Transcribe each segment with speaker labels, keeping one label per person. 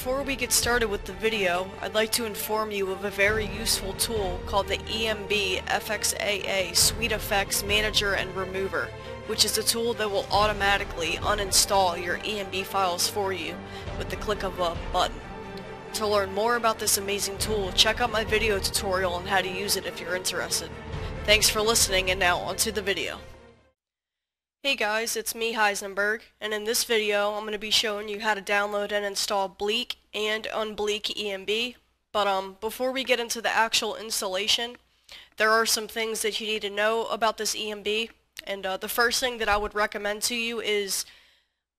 Speaker 1: before we get started with the video, I'd like to inform you of a very useful tool called the ENB FXAA SweetFX Manager and Remover, which is a tool that will automatically uninstall your ENB files for you with the click of a button. To learn more about this amazing tool, check out my video tutorial on how to use it if you're interested. Thanks for listening, and now onto the video. Hey guys, it's me, Heisennburgg, and in this video I'm going to be showing you how to download and install Bleak and Unbleak ENB. But before we get into the actual installation, there are some things that you need to know about this ENB. And the first thing that I would recommend to you is,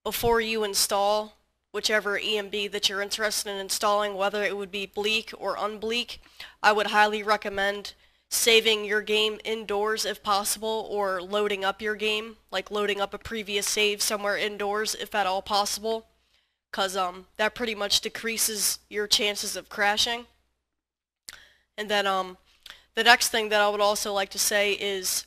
Speaker 1: before you install whichever ENB that you're interested in installing, whether it would be Bleak or Unbleak, I would highly recommend saving your game indoors if possible, or loading up your game, like loading up a previous save somewhere indoors if at all possible, because that pretty much decreases your chances of crashing. And then the next thing that I would also like to say is,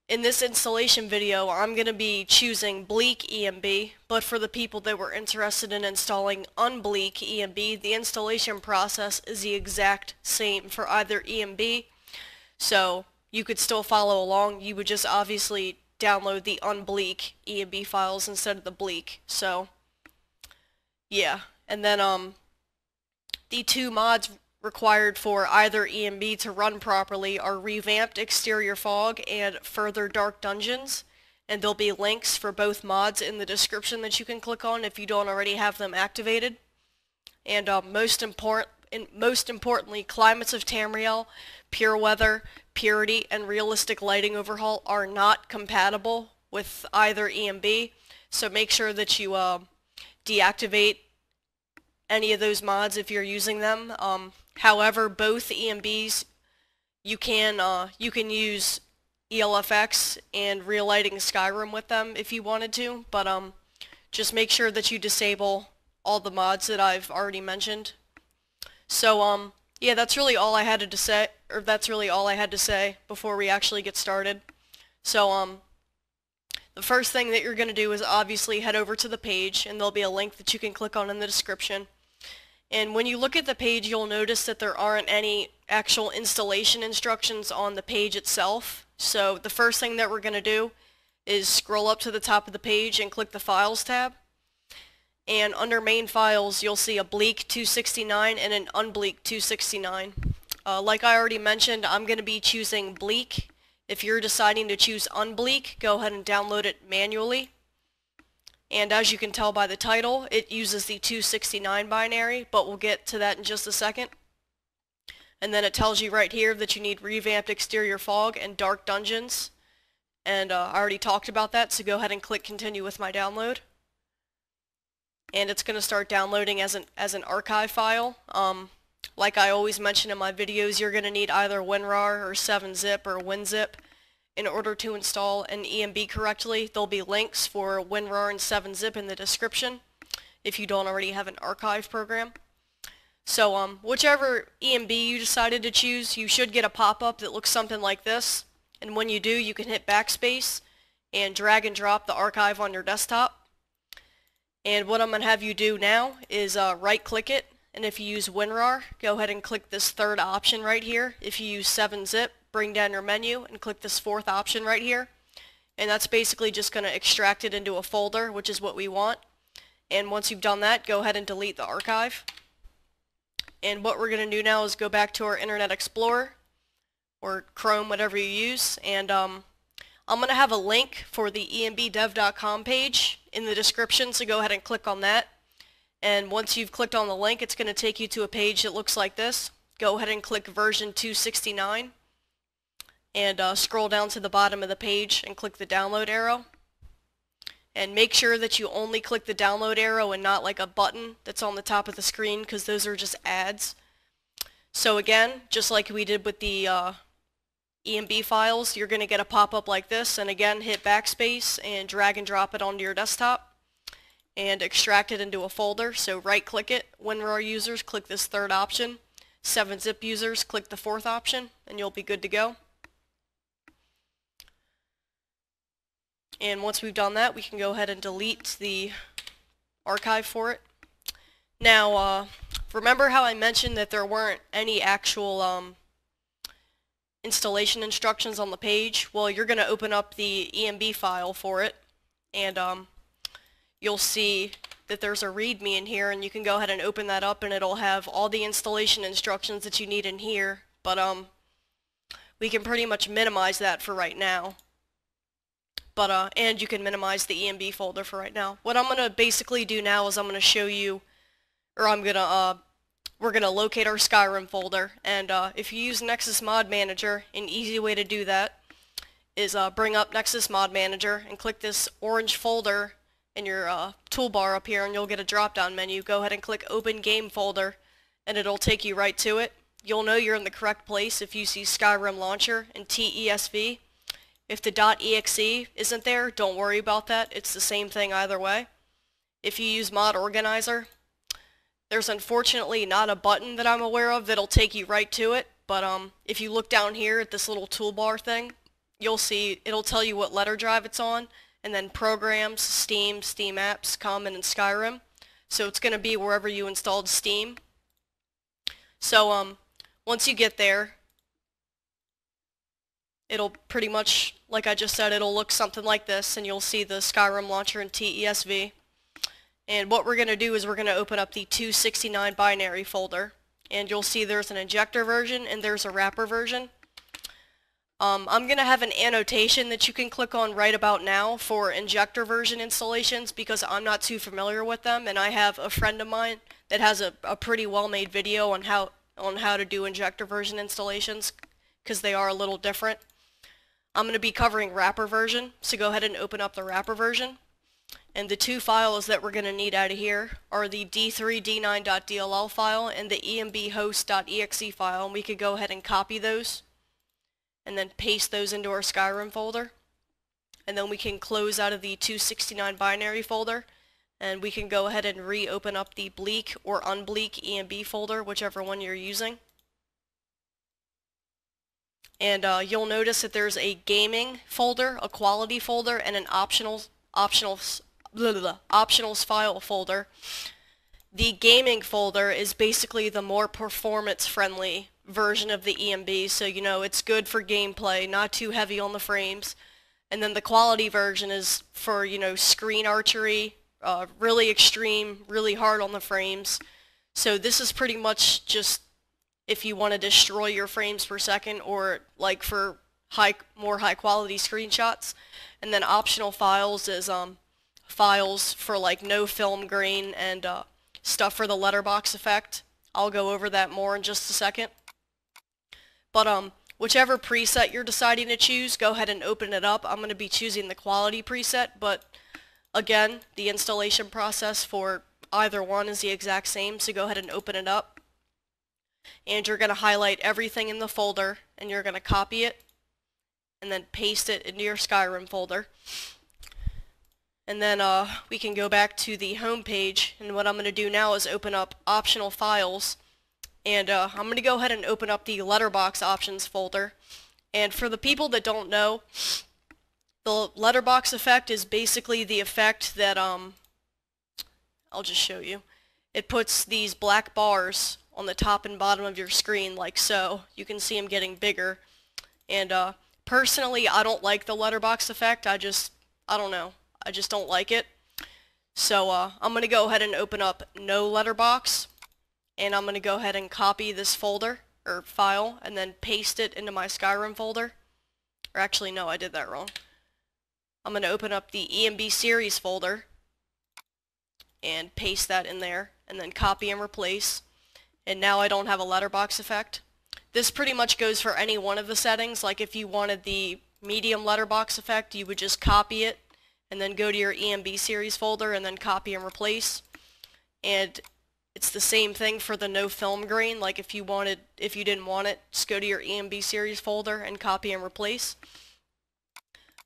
Speaker 1: in this installation video I'm going to be choosing Bleak ENB, but for the people that were interested in installing Unbleak ENB, the installation process is the exact same for either ENB. So you could still follow along. You would just obviously download the Unbleak ENB files instead of the Bleak. So yeah, and then the two mods required for either ENB to run properly are Revamped Exterior Fog and Further Dark Dungeons, and there'll be links for both mods in the description that you can click on if you don't already have them activated. And most importantly, Climates of Tamriel, Pure Weather, Purity, and Realistic Lighting Overhaul are not compatible with either ENB, so make sure that you deactivate any of those mods if you're using them. However, both ENBs, you can use ELFX and Real Lighting Skyrim with them if you wanted to, but just make sure that you disable all the mods that I've already mentioned. So yeah, that's really all I had to say before we actually get started. So the first thing that you're going to do is obviously head over to the page, and there'll be a link that you can click on in the description. And when you look at the page, you'll notice that there aren't any actual installation instructions on the page itself. So the first thing that we're going to do is scroll up to the top of the page and click the Files tab. And under Main Files, you'll see a Bleak 269 and an Unbleak 269. Like I already mentioned, I'm going to be choosing Bleak. If you're deciding to choose Unbleak, go ahead and download it manually. And as you can tell by the title, it uses the 269 binary, but we'll get to that in just a second. And then it tells you right here that you need Revamped Exterior Fog and Dark Dungeons. And I already talked about that, so go ahead and click Continue with my download. And it's going to start downloading as an archive file. Like I always mention in my videos, you're going to need either WinRAR or 7-zip or WinZip in order to install an ENB correctly. There'll be links for WinRAR and 7-zip in the description if you don't already have an archive program. So whichever ENB you decided to choose, you should get a pop-up that looks something like this. And when you do, you can hit backspace and drag and drop the archive on your desktop. And what I'm going to have you do now is right-click it, and if you use WinRAR, go ahead and click this third option right here. If you use 7-zip, bring down your menu and click this fourth option right here. And that's basically just going to extract it into a folder, which is what we want. And once you've done that, go ahead and delete the archive. And what we're going to do now is go back to our Internet Explorer, or Chrome, whatever you use, and I'm going to have a link for the ENBdev.com page in the description, so go ahead and click on that. And once you've clicked on the link, it's going to take you to a page that looks like this. Go ahead and click version 269 and scroll down to the bottom of the page and click the download arrow. And make sure that you only click the download arrow and not like a button that's on the top of the screen, because those are just ads. So again, just like we did with the ENB files, you're going to get a pop-up like this, and again hit backspace and drag and drop it onto your desktop and extract it into a folder. So right click it, WinRAR users click this third option, 7-zip users click the fourth option, and you'll be good to go. And once we've done that, we can go ahead and delete the archive for it. Now, remember how I mentioned that there weren't any actual installation instructions on the page? Well, you're going to open up the ENB file for it, and you'll see that there's a README in here, and you can go ahead and open that up, and it'll have all the installation instructions that you need in here. But we can pretty much minimize that for right now. But and you can minimize the ENB folder for right now. What I'm gonna basically do now is I'm gonna show you, or we're gonna locate our Skyrim folder. And if you use Nexus Mod Manager, an easy way to do that is bring up Nexus Mod Manager and click this orange folder in your toolbar up here, and you'll get a drop-down menu. Go ahead and click Open Game Folder, and it'll take you right to it. You'll know you're in the correct place if you see Skyrim Launcher and TESV. If the .exe isn't there, don't worry about that. It's the same thing either way. If you use Mod Organizer, there's unfortunately not a button that I'm aware of that'll take you right to it, but if you look down here at this little toolbar thing, you'll see it'll tell you what letter drive it's on, and then Programs, Steam, Steam Apps, Common, and Skyrim. So it's going to be wherever you installed Steam. So once you get there, it'll pretty much, like I just said, it'll look something like this, and you'll see the Skyrim launcher in TESV. And what we're going to do is we're going to open up the 269 binary folder, and you'll see there's an Injector version and there's a wrapper version. I'm going to have an annotation that you can click on right about now for Injector version installations because I'm not too familiar with them, and I have a friend of mine that has a pretty well-made video on how to do Injector version installations because they are a little different. I'm going to be covering wrapper version, so go ahead and open up the wrapper version. And the two files that we're going to need out of here are the d3d9.dll file and the enbhost.exe file, and we could go ahead and copy those and then paste those into our Skyrim folder. And then we can close out of the 269 binary folder, and we can go ahead and reopen up the Bleak or Unbleak ENB folder, whichever one you're using. And you'll notice that there's a gaming folder, a quality folder, and an optionals file folder. The gaming folder is basically the more performance-friendly version of the ENB, so you know it's good for gameplay, not too heavy on the frames. And then the quality version is for, you know, screen archery, really extreme, really hard on the frames. So this is pretty much just if you want to destroy your frames per second, or like for more high quality screenshots. And then optional files is files for like no film grain and stuff for the letterbox effect. I'll go over that more in just a second. But whichever preset you're deciding to choose, go ahead and open it up. I'm going to be choosing the quality preset, but again, the installation process for either one is the exact same, so go ahead and open it up. And you're going to highlight everything in the folder, and you're going to copy it, and then paste it into your Skyrim folder. And then we can go back to the home page, and what I'm going to do now is open up optional files, and I'm going to go ahead and open up the letterbox options folder. And for the people that don't know, the letterbox effect is basically the effect that I'll just show you. It puts these black bars on the top and bottom of your screen like so. You can see them getting bigger. And personally, I don't like the letterbox effect. I don't know. I just don't like it. So I'm going to go ahead and open up no letterbox, and I'm going to go ahead and copy this folder or file and then paste it into my Skyrim folder. Or actually, no, I did that wrong. I'm going to open up the ENBseries folder and paste that in there, and then copy and replace. And now I don't have a letterbox effect. This pretty much goes for any one of the settings. Like if you wanted the medium letterbox effect, you would just copy it and then go to your ENBseries folder and then copy and replace. And it's the same thing for the no film grain. Like if you didn't want it, just go to your ENBseries folder and copy and replace.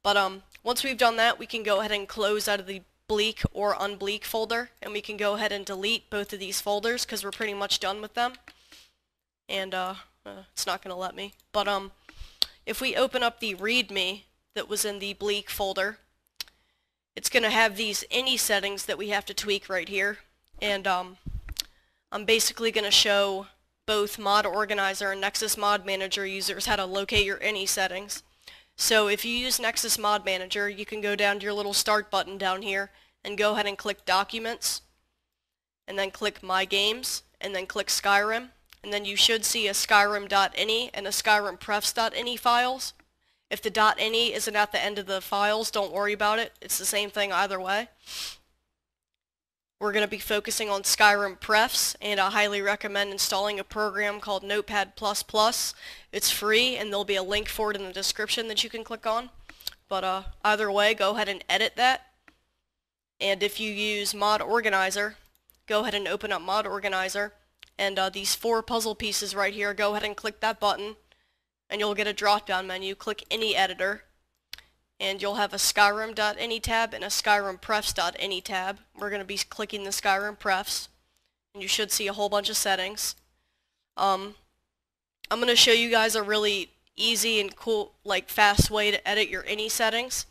Speaker 1: But once we've done that, we can go ahead and close out of the Bleak or Unbleak folder, and we can go ahead and delete both of these folders because we're pretty much done with them. And it's not going to let me. But if we open up the README that was in the Bleak folder, it's going to have these INI settings that we have to tweak right here. And I'm basically going to show both Mod Organizer and Nexus Mod Manager users how to locate your ENI settings. So if you use Nexus Mod Manager, you can go down to your little start button down here and go ahead and click Documents, and then click My Games, and then click Skyrim, and then you should see a Skyrim.ini and a SkyrimPrefs.ini files. If the .ini isn't at the end of the files, don't worry about it. It's the same thing either way. We're going to be focusing on Skyrim Prefs, and I highly recommend installing a program called Notepad++. It's free, and there'll be a link for it in the description that you can click on. But either way, go ahead and edit that. And if you use Mod Organizer, go ahead and open up Mod Organizer, and these 4 puzzle pieces right here, go ahead and click that button, and you'll get a drop-down menu. Click ENI Editor, and you'll have a Skyrim.ini tab and a SkyrimPrefs.ini tab. We're going to be clicking the Skyrim Prefs, and you should see a whole bunch of settings. I'm going to show you guys a really easy and cool, fast way to edit your ENI settings.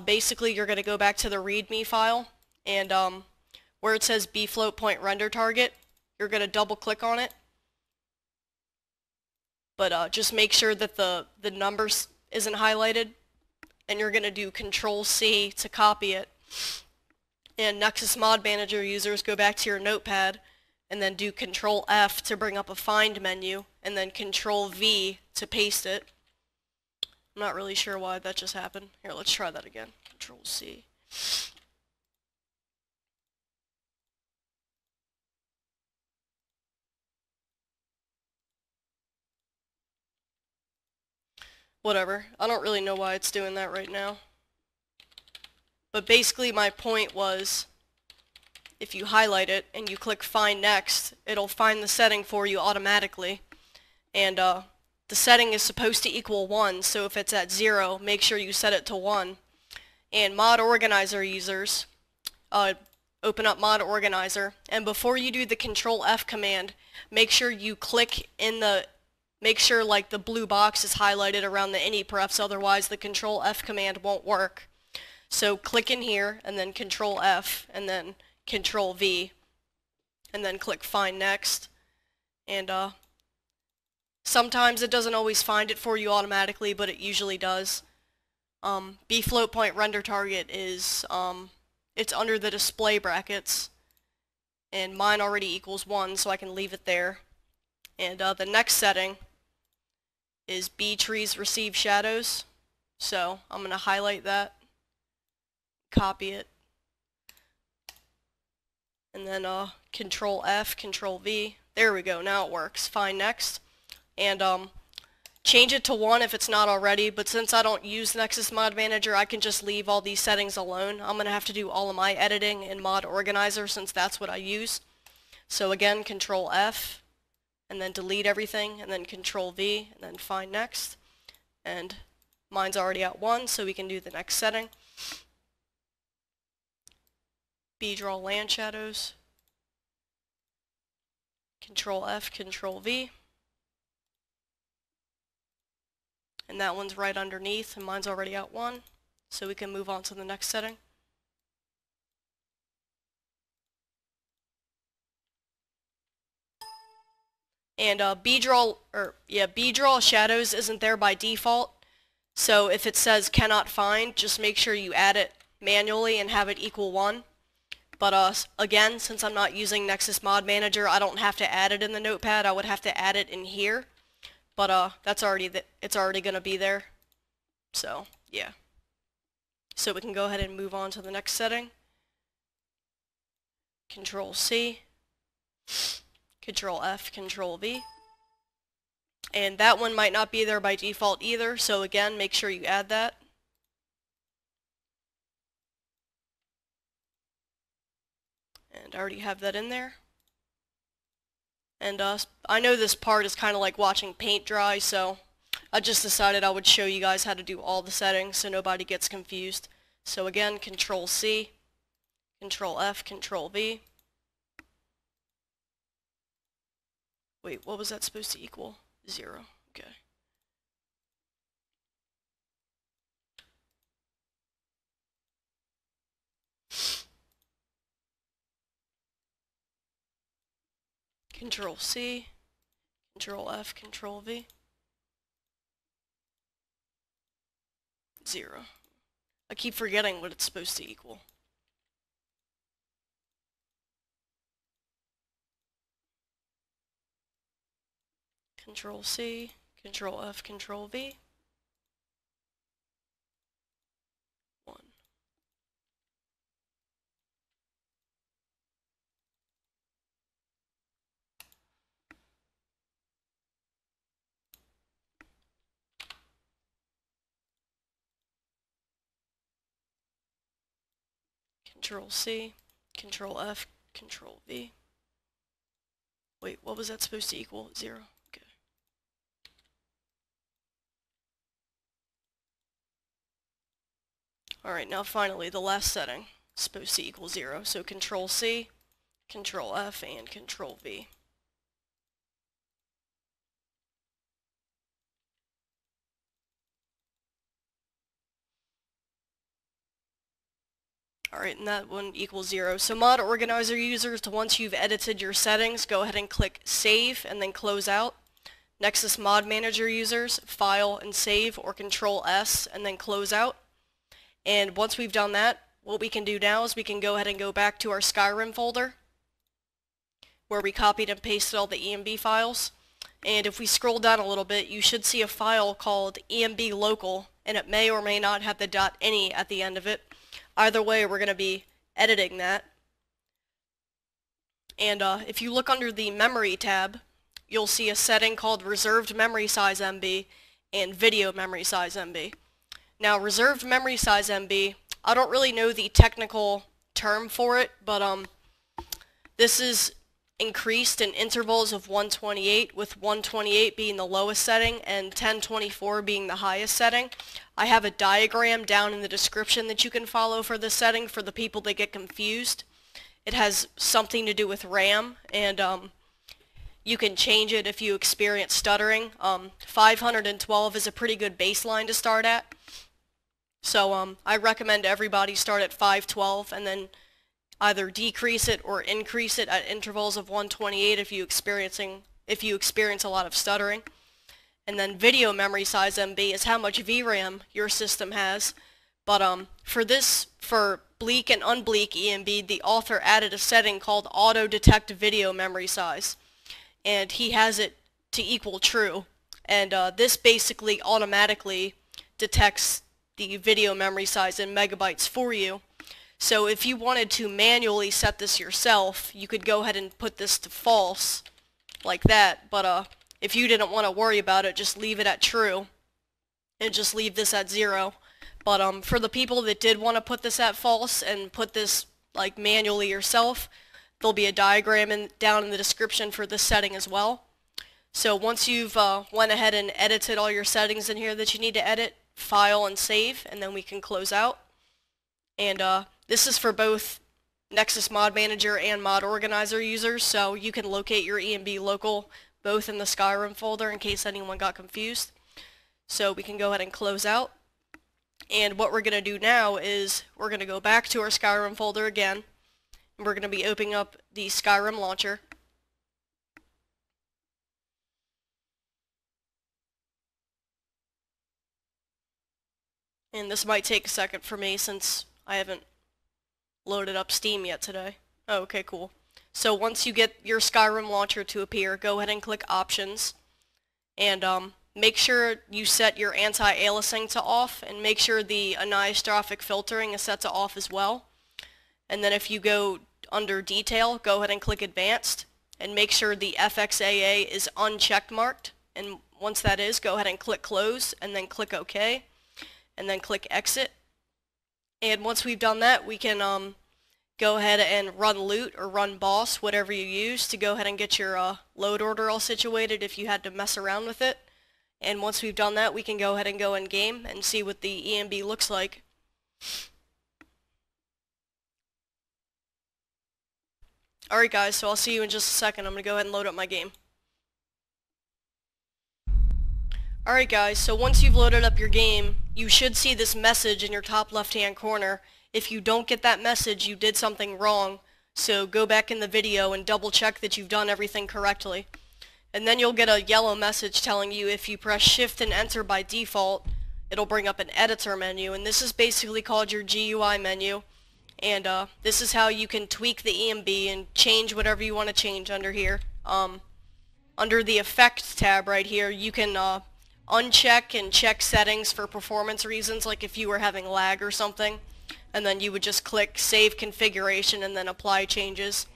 Speaker 1: Basically, you're going to go back to the README file, and where it says bFloat point render target, you're going to double click on it. But just make sure that the numbers isn't highlighted, and you're going to do Control-C to copy it. And Nexus Mod Manager users, go back to your Notepad, and then do Control-F to bring up a Find menu, and then Control-V to paste it. I'm not really sure why that just happened. Here, let's try that again. Control-C. Whatever. I don't really know why it's doing that right now. But basically my point was, if you highlight it and you click Find Next, it'll find the setting for you automatically. And the setting is supposed to equal 1, so if it's at 0, make sure you set it to 1. And Mod Organizer users, open up Mod Organizer, and before you do the Control-F command, make sure you click in the make sure the blue box is highlighted around the ENI prefs, otherwise the Control-F command won't work. So click in here, and then Control-F, and then Control-V, and then click Find Next. And sometimes it doesn't always find it for you automatically, but it usually does. bFloat point render target is, it's under the display brackets, and mine already equals 1, so I can leave it there. And the next setting is bTrees receive shadows, so I'm going to highlight that, copy it, and then Control-F, Control-V. There we go, now it works. Find Next, and change it to 1 if it's not already, but since I don't use Nexus Mod Manager, I can just leave all these settings alone. I'm going to have to do all of my editing in Mod Organizer since that's what I use. So again, Control-F, and then delete everything, and then Control-V, and then Find Next. And mine's already at 1, so we can do the next setting. B-Draw Land Shadows. Control-F, Control-V. And that one's right underneath, and mine's already at 1, so we can move on to the next setting. And B-Draw Shadows isn't there by default, so if it says cannot find, just make sure you add it manually and have it equal 1. But again, since I'm not using Nexus Mod Manager, I don't have to add it in the Notepad. I would have to add it in here, but it's already gonna be there. So yeah. So we can go ahead and move on to the next setting. Control-C. Control-F, Control-V. And that one might not be there by default either, so again, make sure you add that. And I already have that in there. And I know this part is kind of like watching paint dry, so I just decided I would show you guys how to do all the settings so nobody gets confused. So again, Control-C, Control-F, Control-V. Wait, what was that supposed to equal? 0. Okay. Control C, Control F, Control V. 0. I keep forgetting what it's supposed to equal. Control C, Control F, Control V. 1. Control C, Control F, Control V. Wait, what was that supposed to equal? 0. Okay. Alright, now finally the last setting is supposed to equal 0. So Control C, Control F, and Control V. Alright, and that one equals 0. So Mod Organizer users, once you've edited your settings, go ahead and click Save and then Close Out. Nexus Mod Manager users, File and Save, or Control S and then Close Out. And once we've done that, what we can do now is we can go ahead and go back to our Skyrim folder, where we copied and pasted all the ENB files. And if we scroll down a little bit, you should see a file called ENBLOCAL, and it may or may not have the .ini at the end of it. Either way, we're going to be editing that. And if you look under the Memory tab, you'll see a setting called Reserved Memory Size MB and Video Memory Size MB. Now, Reserved Memory Size MB, I don't really know the technical term for it, but this is increased in intervals of 128, with 128 being the lowest setting and 1024 being the highest setting. I have a diagram down in the description that you can follow for this setting for the people that get confused. It has something to do with RAM, and you can change it if you experience stuttering. 512 is a pretty good baseline to start at. So I recommend everybody start at 512 and then either decrease it or increase it at intervals of 128 if you experience a lot of stuttering. And then Video Memory Size MB is how much VRAM your system has. But for Bleak and Unbleak ENB, the author added a setting called Auto Detect Video Memory Size, and he has it to equal true. And this basically automatically detects the video memory size in megabytes for you. So if you wanted to manually set this yourself, you could go ahead and put this to false, like that. But if you didn't want to worry about it, just leave it at true, and just leave this at 0. But for the people that did want to put this at false and put this like manually yourself, there'll be a diagram down in the description for this setting as well. So once you've went ahead and edited all your settings in here that you need to edit, file and save, and then we can close out. And this is for both Nexus Mod Manager and Mod Organizer users, so you can locate your ENBLOCAL both in the Skyrim folder in case anyone got confused. So we can go ahead and close out. And what we're going to do now is we're going to go back to our Skyrim folder again, and we're going to be opening up the Skyrim launcher. And this might take a second for me since I haven't loaded up Steam yet today. Oh, okay, cool. So once you get your Skyrim launcher to appear, go ahead and click Options. And make sure you set your anti-aliasing to off, and make sure the anisotropic filtering is set to off as well. And then if you go under Detail, go ahead and click Advanced, and make sure the FXAA is unchecked marked. And once that is, go ahead and click Close, and then click OK. And then click Exit. And once we've done that, we can go ahead and run loot or run boss, whatever you use, to go ahead and get your load order all situated if you had to mess around with it. And once we've done that, we can go ahead and go in game and see what the ENB looks like. Alright guys, so I'll see you in just a second. I'm going to go ahead and load up my game. Alright guys, so once you've loaded up your game, you should see this message in your top left hand corner. If you don't get that message, you did something wrong. So go back in the video and double check that you've done everything correctly. And then you'll get a yellow message telling you if you press Shift and Enter by default, it'll bring up an editor menu, and this is basically called your GUI menu. And this is how you can tweak the ENB and change whatever you want to change under here. Under the Effects tab right here, you can uncheck and check settings for performance reasons, like if you were having lag or something. And then you would just click Save Configuration and then Apply Changes.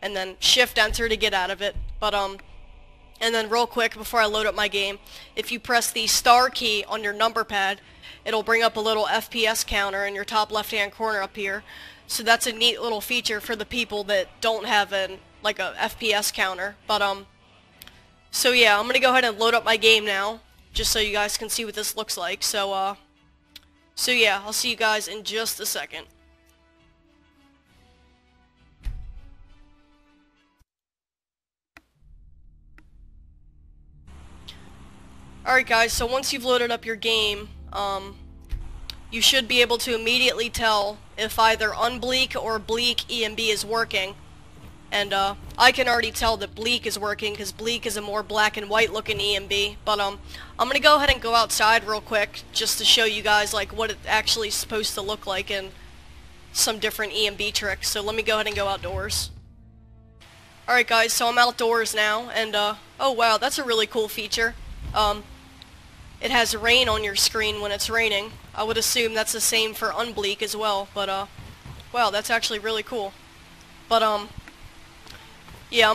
Speaker 1: And then Shift Enter to get out of it. But and then real quick before I load up my game, if you press the star key on your number pad, it'll bring up a little FPS counter in your top left hand corner up here. So that's a neat little feature for the people that don't have a FPS counter. But so yeah, I'm gonna go ahead and load up my game now, just so you guys can see what this looks like. So yeah, I'll see you guys in just a second. Alright guys, so once you've loaded up your game, you should be able to immediately tell if either Unbleak or Bleak ENB is working. And I can already tell that Bleak is working because Bleak is a more black and white looking ENB. But I'm gonna go ahead and go outside real quick just to show you guys like what it actually is supposed to look like and some different ENB tricks. So let me go ahead and go outdoors. Alright guys, so I'm outdoors now, and oh wow, that's a really cool feature. It has rain on your screen when it's raining. I would assume that's the same for Unbleak as well, but wow, that's actually really cool. But yeah,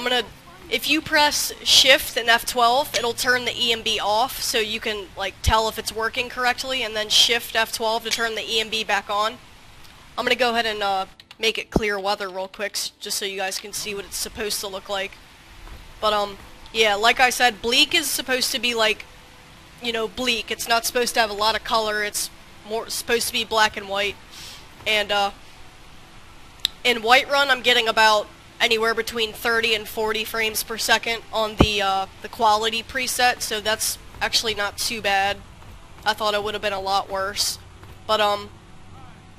Speaker 1: if you press Shift and F12, it'll turn the ENB off, so you can like tell if it's working correctly, and then Shift F12 to turn the ENB back on. I'm gonna go ahead and make it clear weather real quick, just so you guys can see what it's supposed to look like. But yeah, like I said, Bleak is supposed to be like, you know, bleak. It's not supposed to have a lot of color. It's more supposed to be black and white. And in Whiterun, I'm getting about anywhere between 30 and 40 frames per second on the quality preset, so that's actually not too bad. I thought it would have been a lot worse. But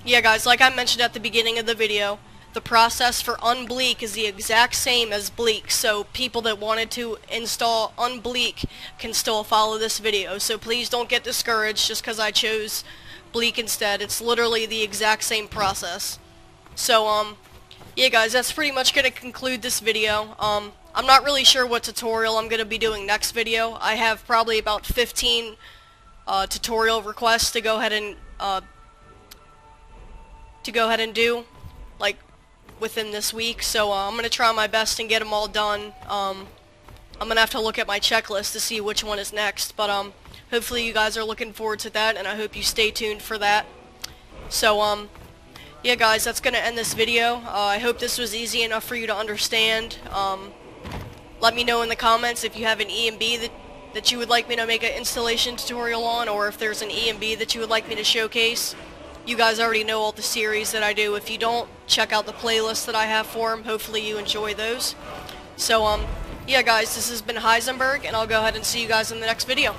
Speaker 1: yeah guys, like I mentioned at the beginning of the video, the process for Unbleak is the exact same as Bleak, so people that wanted to install Unbleak can still follow this video. So please don't get discouraged just because I chose Bleak instead. It's literally the exact same process. So yeah guys, that's pretty much going to conclude this video. I'm not really sure what tutorial I'm going to be doing next video. I have probably about 15 tutorial requests to go ahead and do, like, within this week, so I'm going to try my best and get them all done. I'm going to have to look at my checklist to see which one is next, but hopefully you guys are looking forward to that, and I hope you stay tuned for that. So yeah guys, that's going to end this video. I hope this was easy enough for you to understand. Let me know in the comments if you have an ENB that you would like me to make an installation tutorial on, or if there's an ENB that you would like me to showcase. You guys already know all the series that I do. If you don't, check out the playlist that I have for them. Hopefully you enjoy those. So, yeah guys, this has been Heisennburgg, and I'll go ahead and see you guys in the next video.